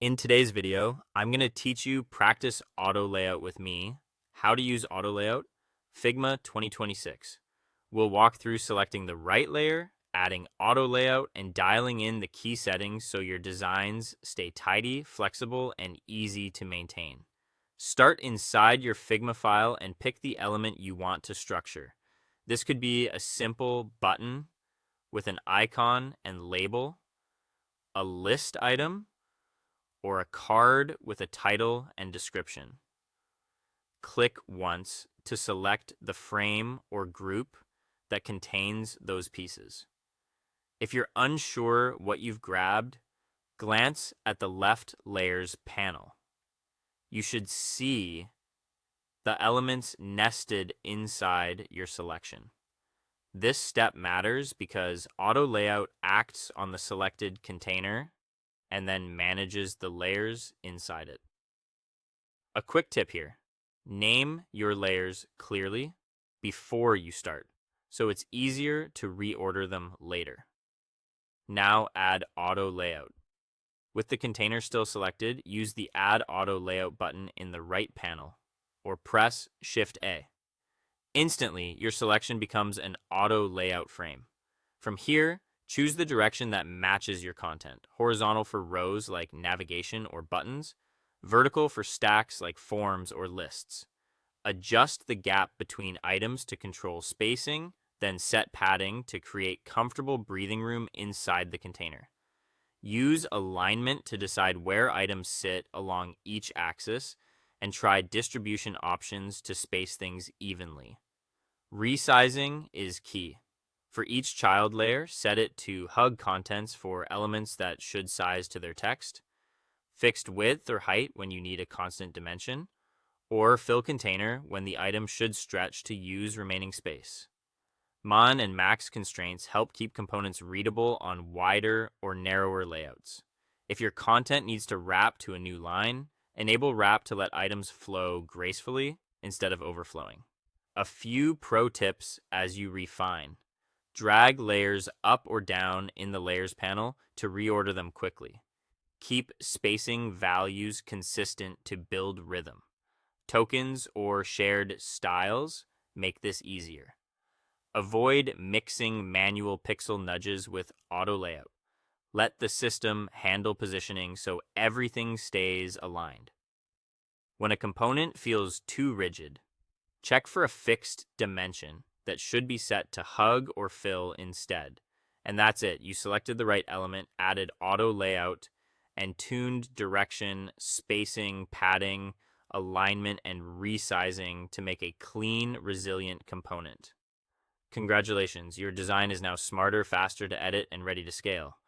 In today's video, I'm going to teach you practice auto layout with me, how to use auto layout, Figma 2026. We'll walk through selecting the right layer, adding auto layout, and dialing in the key settings so your designs stay tidy, flexible, and easy to maintain. Start inside your Figma file and pick the element you want to structure. This could be a simple button with an icon and label, a list item, or a card with a title and description. Click once to select the frame or group that contains those pieces. If you're unsure what you've grabbed, glance at the left layers panel. You should see the elements nested inside your selection. This step matters because auto layout acts on the selected container and then manages the layers inside it. A quick tip here: name your layers clearly before you start, so it's easier to reorder them later. Now add auto layout. With the container still selected, use the Add Auto Layout button in the right panel, or press Shift-A. Instantly, your selection becomes an auto layout frame. From here, choose the direction that matches your content: horizontal for rows like navigation or buttons, vertical for stacks like forms or lists. Adjust the gap between items to control spacing, then set padding to create comfortable breathing room inside the container. Use alignment to decide where items sit along each axis, and try distribution options to space things evenly. Resizing is key. For each child layer, set it to hug contents for elements that should size to their text, fixed width or height when you need a constant dimension, or fill container when the item should stretch to use remaining space. Mon and max constraints help keep components readable on wider or narrower layouts. If your content needs to wrap to a new line, enable wrap to let items flow gracefully instead of overflowing. A few pro tips as you refine: drag layers up or down in the layers panel to reorder them quickly. Keep spacing values consistent to build rhythm. Tokens or shared styles make this easier. Avoid mixing manual pixel nudges with auto layout. Let the system handle positioning so everything stays aligned. When a component feels too rigid, check for a fixed dimension that should be set to hug or fill instead. And that's it. You selected the right element, added auto layout, and tuned direction, spacing, padding, alignment, and resizing to make a clean, resilient component. Congratulations, your design is now smarter, faster to edit, and ready to scale.